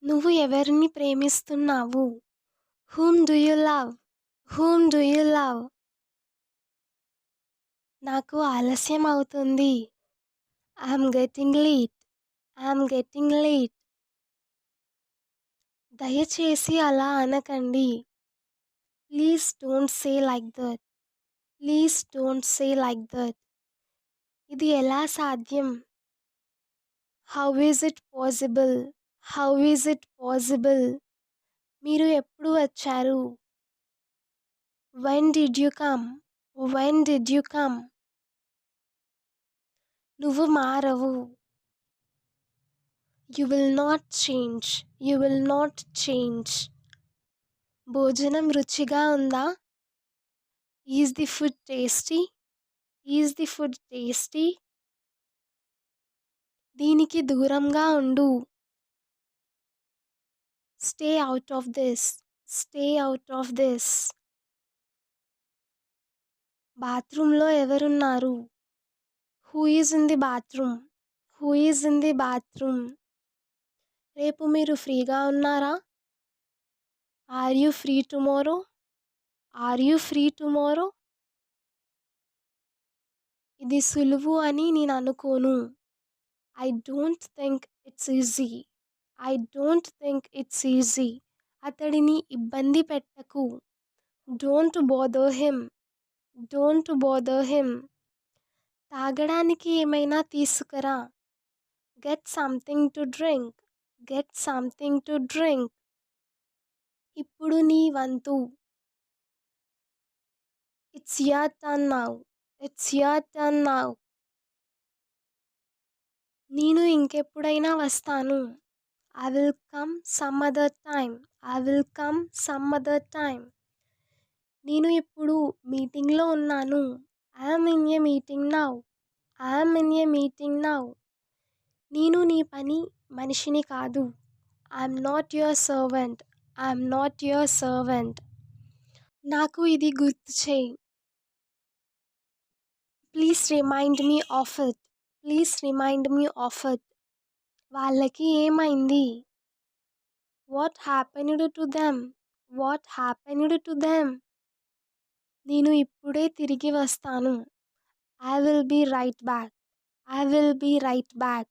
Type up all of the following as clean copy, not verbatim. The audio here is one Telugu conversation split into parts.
నువ్వు ఎవరిని ప్రేమిస్తున్నావు? Whom do you love? Whom do you love? నాకు ఆలస్యం అవుతుంది. I'm getting late. I'm getting late. దయచేసి అలా అనకండి. Please don't say like that. Please don't say like that. ఇది ఎలా సాధ్యం? How is it possible? How is it possible? మీరు ఎప్పుడు వచ్చారు? When did you come? When did you come? నువ్వు మారవు. You will not change. You will not change. భోజనం రుచిగా ఉందా? Is the food tasty? Is the food tasty? దీనికి దూరంగా ఉండు. Stay out of this. Stay out of this. బాత్రూంలో ఎవరున్నారు? Who is in the bathroom? Who is in the bathroom? రేపు మీరు ఫ్రీగా ఉన్నారా? Are you free tomorrow? Are you free tomorrow? ఇది సులువు అని నేను అనుకోను. I don't think it's easy. I don't think it's easy. అతడిని ఇబ్బంది పెట్టకు. Don't bother him. Don't bother him. తాగడానికి ఏమైనా తీసుకురా. Get something to drink. Get something to drink. ఇప్పుడు నీ వంతు. It's your turn now. It's your turn now. నేను ఇంకెప్పుడైనా వస్తాను. I will come some other time. I will come some other time. నేను ఇప్పుడు మీటింగ్లో ఉన్నాను. I'm in a meeting now. I'm in a meeting now. నేను నీ పని మనిషిని కాదు. I'm not your servant. I'm not your servant. నాకు ఇది గుర్తు చేయి. Please remind me of it. Please remind me of it. వాళ్ళకి ఏమైంది? What happened to them? What happened to them? నేను ఇప్పుడే తిరిగి వస్తాను. I will be right back. I will be right back.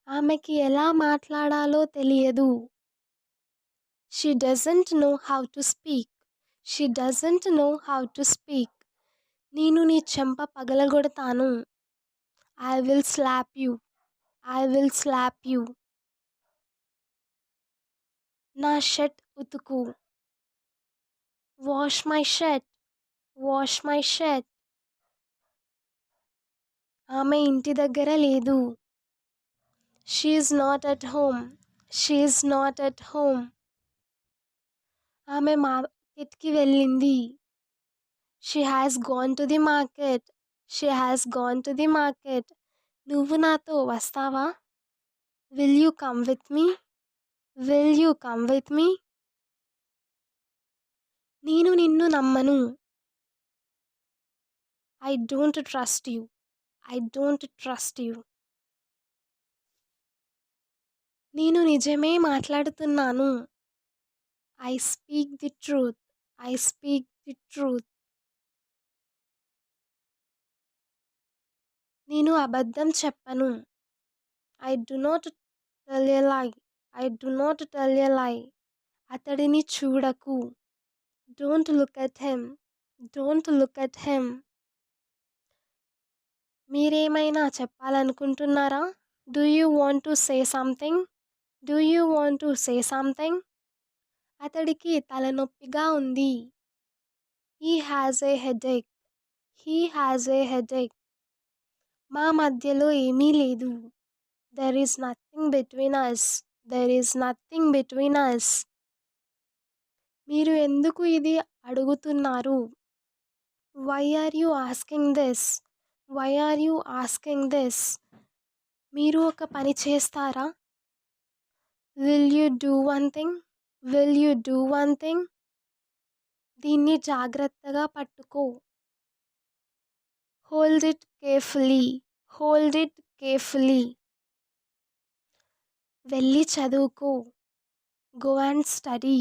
ఆమెకి ఎలా మాట్లాడాలో తెలియదు. She doesn't know how to speak. She doesn't know how to speak. నేను నీ చెంప పగలగొడతాను. I will slap you. I will slap you. నా షర్ట్ ఉతుకు. Wash my shirt. Wash my shirt. ఆమె ఇంటి దగ్గర లేదు. She is not at home. She is not at home. ఆమె మార్కెట్కి వెళ్ళింది. She has gone to the market. She has gone to the market. నువ్వు నాతో వస్తావా? Will you come with me? Will you come with me? నేను నిన్ను నమ్మను. I don't trust you. I don't trust you. నేను నిజమే మాట్లాడుతున్నాను. I speak the truth. I speak the truth. నేను అబద్ధం చెప్పను. I do not tell a lie. I do not tell a lie. అతడిని చూడకు. Don't look at him. Don't look at him. మీరేమైనా చెప్పాలనుకుంటున్నారా? Do you want to say something? Do you want to say something? అతడికి తలనొప్పిగా ఉంది. He has a headache. He has a headache. మా మధ్యలో ఏమీ లేదు. There is nothing between us. There is nothing between us. మీరు ఎందుకు ఇది అడుగుతున్నారు? Why are you asking this? Why are you asking this? మీరు ఒక పని చేస్తారా? Will you do one thing? Will you do one thing? దీన్ని జాగ్రత్తగా పట్టుకో. Hold it carefully. Hold it carefully. వెళ్ళి చదువుకో. Go and study.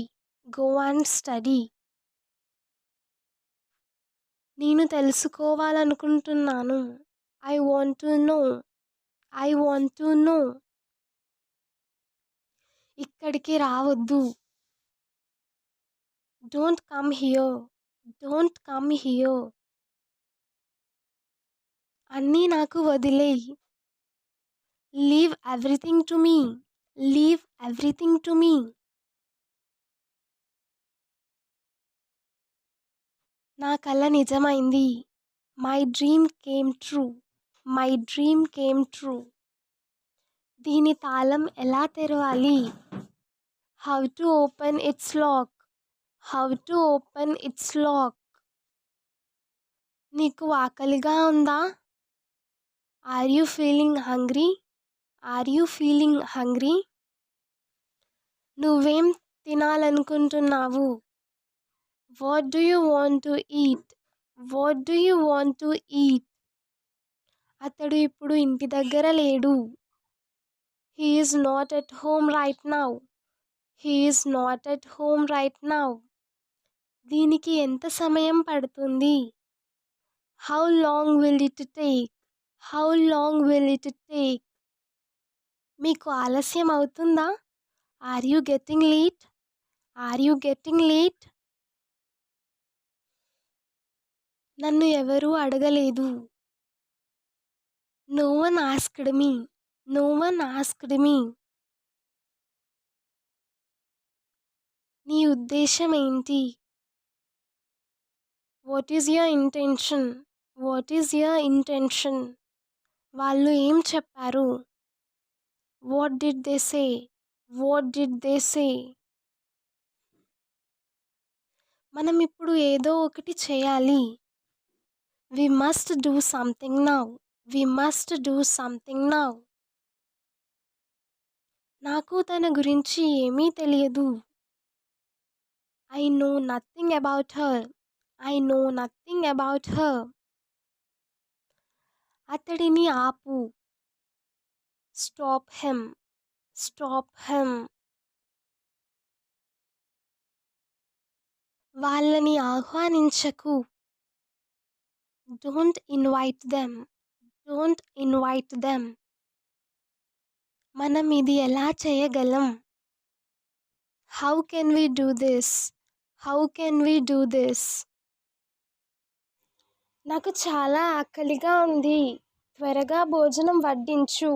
Go and study. నేను తెలుసుకోవాలనుకుంటున్నాను. I want to know. I want to know. ఇక్కడికి రావద్దు. Don't come here. Don't come here. అన్నీ నాకు వదిలేయ్. Leave everything to me. Leave everything to me. నా కల నిజమైంది. My dream came true. My dream came true. దీని తాళం ఎలా తెరవాలి? How to open its lock. How to open its lock. నీకు ఆకలిగా ఉందా? Are you feeling hungry? Are you feeling hungry? నువ్వేం తినాలనుకుంటున్నావు? What do you want to eat? What do you want to eat? అతడు ఇప్పుడు ఇంటి దగ్గర లేడు. He is not at home right now. He is not at home right now. దీనికి ఎంత సమయం పడుతుంది? How long will it take? How long will it take? మీకు ఆలస్యం అవుతుందా? Are you getting late? Are you getting late? నన్ను ఎవరూ అడగలేదు. No one asked me. No one asked me. నీ ఉద్దేశం ఏంటి? What is your intention? What is your intention? వాళ్ళు ఏం చెప్పారు? What did they say? What did they say? మనం ఇప్పుడు ఏదో ఒకటి చేయాలి. We must do something now. We must do something now. నాకు తన గురించి ఏమీ తెలియదు. I know nothing about her. I know nothing about her. అతడిని ఆపు. Stop him. Stop him. వాళ్ళని ఆహ్వానించకు. Don't invite them. Don't invite them. మనం ఇది ఎలా చేయగలం? How can we do this? How can we do this? నాకు చాలా ఆకలిగా ఉంది. త్వరగా భోజనం వడ్డించు.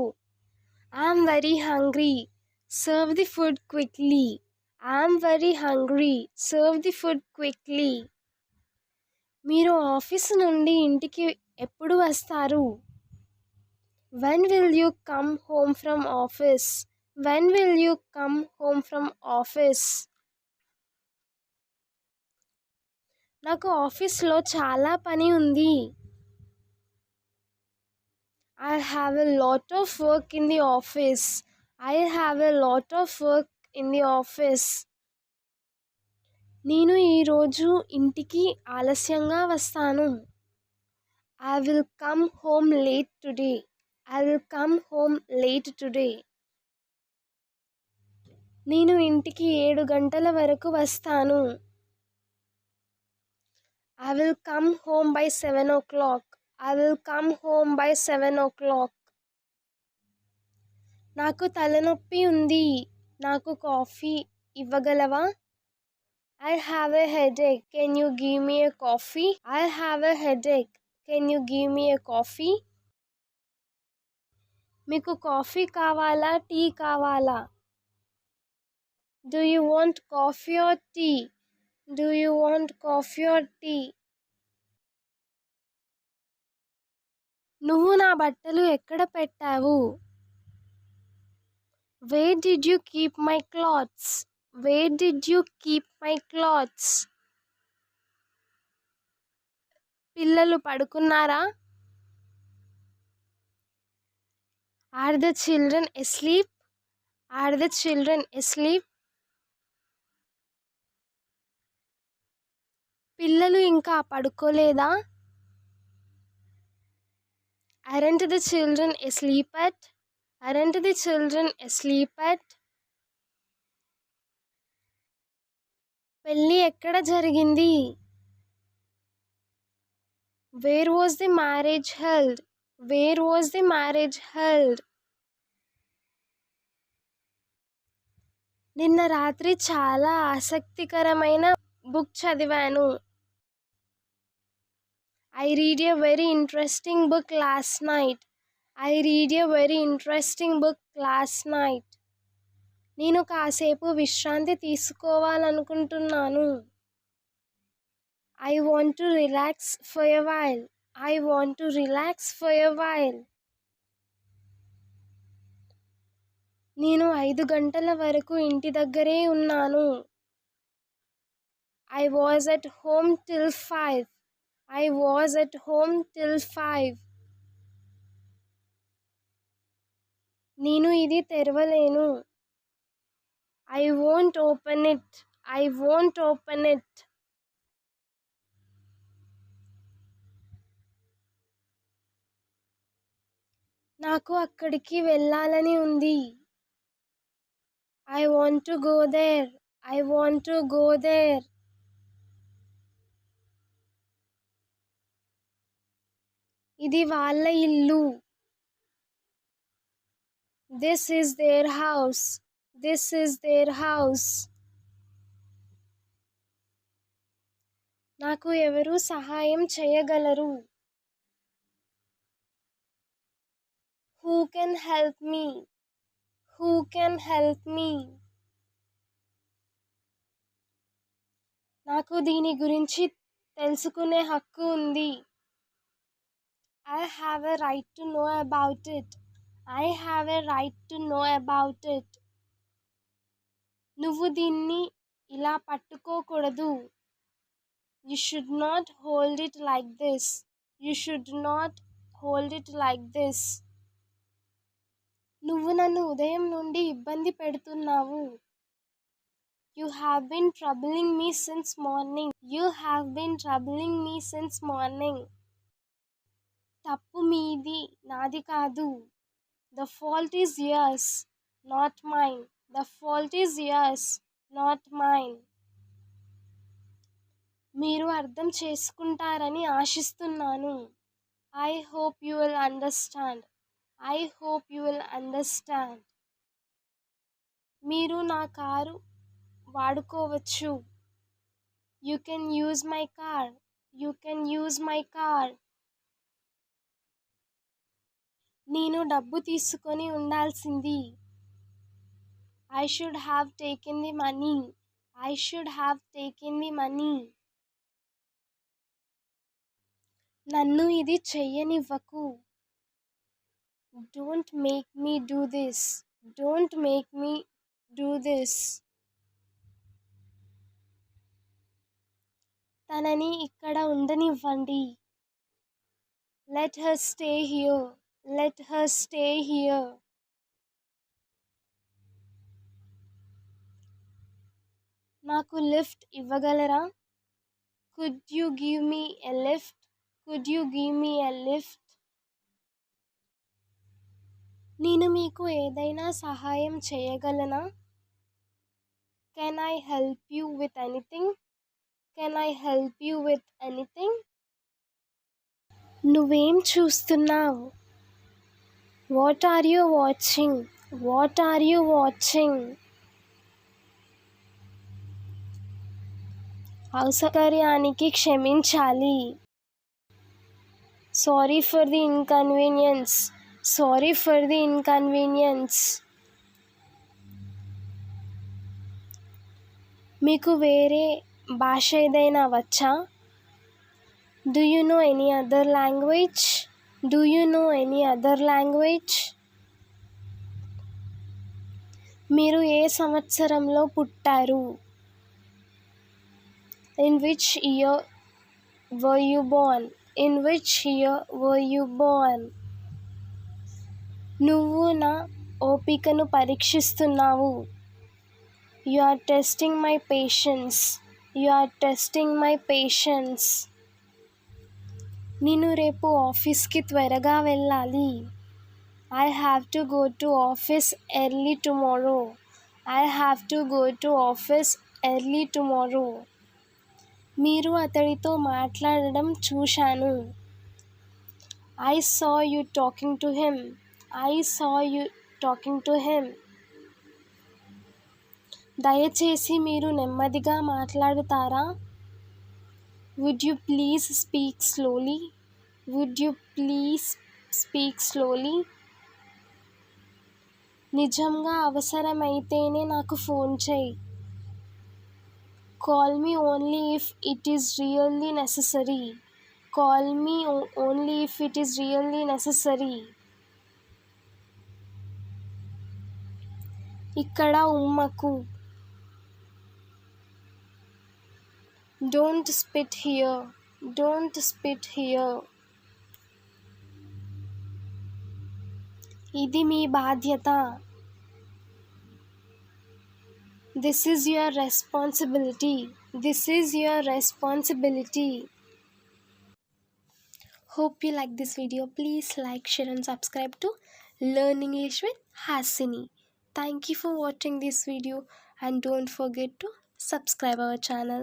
I'm very hungry. Serve the food quickly. I'm very hungry. Serve the food quickly. మీరు ఆఫీసు నుండి ఇంటికి ఎప్పుడు వస్తారు? When will you come home from office? When will you come home from office? నాకు ఆఫీస్లో చాలా పని ఉంది. I have a lot of work in the office. I have a lot of work in the office. నేను ఈరోజు ఇంటికి ఆలస్యంగా వస్తాను. I will come home late today. I will come home late today. నేను ఇంటికి 7 గంటల వరకు వస్తాను. I will come home by 7 o'clock. I will come home by 7 o'clock. నాకు తలనొప్పి ఉంది. నాకు coffee ఇవ్వగలవా? I have a headache. Can you give me a coffee? I have a headache. Can you give me a coffee? మీకు కాఫీ కావాలా? టీ కావాలా? Do you want coffee or tea? Do you want coffee or tea? నువ్వు నా బట్టలు ఎక్కడ పెట్టావు? Where did you keep my clothes? Where did you keep my clothes? పిల్లలు పడుకున్నారా? Are the children asleep? Are the children asleep? పిల్లలు ఇంకా పడుకోలేదా? Aren't the children asleep yet? Aren't the children asleep at? పెళ్ళి ఎక్కడ జరిగింది? Where was the marriage held? Where was the marriage held? నిన్న రాత్రి చాలా ఆసక్తికరమైన బుక్ చదివాను. I read a very interesting book last night. I read a very interesting book last night. నేను కాసేపు విశ్రాంతి తీసుకోవాలనుకుంటున్నాను. I want to relax for a while. I want to relax for a while. నేను 5 గంటల వరకు ఇంటి దగ్గరే ఉన్నాను. I was at home till 5. I was at home till 5. నేను ఇది తెరవలేను. I won't open it. I won't open it. నాకు అక్కడికి వెళ్ళాలని ఉంది. I want to go there. I want to go there. ఇది వాళ్ళ ఇల్లు. This is their house. This is their house. నాకు ఎవరు సహాయం చేయగలరు? Who can help me? Who can help me? నాకు దీని గురించి తెలుసుకునే హక్కు ఉంది. I have a right to know about it. I have a right to know about it. నువ్వు దీన్ని ఇలా పట్టుకోకూడదు. You should not hold it like this. You should not hold it like this. నువ్వు నన్ను ఉదయం నుండి ఇబ్బంది పెడుతున్నావు. You have been troubling me since morning. You have been troubling me since morning. తప్పు మీది, నాది కాదు. The fault is yours, not mine. The fault is yours, not mine. మీరు అర్థం చేసుకుంటారని ఆశిస్తున్నాను. I hope you will understand. I hope you will understand. మీరు నా కారు వాడుకోవచ్చు. You can use my car. You can use my car. నేను డబ్బు తీసుకొని ఉండాల్సింది. I should have taken the money. I should have taken the money. నన్ను ఇది చెయ్యనివ్వకు. Don't make me do this. Don't make me do this. తనని ఇక్కడ ఉండనివ్వండి. Let her stay here. Let her stay here. నాకు లిఫ్ట్ ఇవ్వగలరా? Could you give me a lift? Could you give me a lift? నేను మీకు ఏదైనా సహాయం చేయగలనా? Can I help you with anything? Can I help you with anything? నువ్వేం చూస్తున్నావు? What are you watching? What are you watching? అసౌకర్యానికి క్షమించాలి. Sorry for the inconvenience. Sorry for the inconvenience. మీకు వేరే భాష ఏదైనా వచ్చా? Do you know any other language? Do you know any other language? మీరు ఏ సంవత్సరంలో పుట్టారు? In which year were you born? In which year were you born? నువ్వు నా ఓపికను పరీక్షిస్తున్నావు. You are testing my patience. You are testing my patience. నేను రేపు ఆఫీస్కి త్వరగా వెళ్ళాలి. I have to go to office early tomorrow. I have to go to office early tomorrow. మీరు అతడితో మాట్లాడడం చూశాను. I saw you talking to him. I saw you talking to him. దయచేసి మీరు నెమ్మదిగా మాట్లాడతారా? Would you please speak slowly? Would you please speak slowly? నిజంగా అవసరమైతేనే నాకు ఫోన్ చేయి. Call me only if it is really necessary. Call me only if it is really necessary. ఇక్కడ ఉమ్మకు. Don't spit here. Don't spit here. ఇది మీ బాధ్యత. This is your responsibility. This is your responsibility. Hope you like this video. Please like, share and subscribe to Learn English with Hasini. Thank you for watching this video and don't forget to subscribe our channel.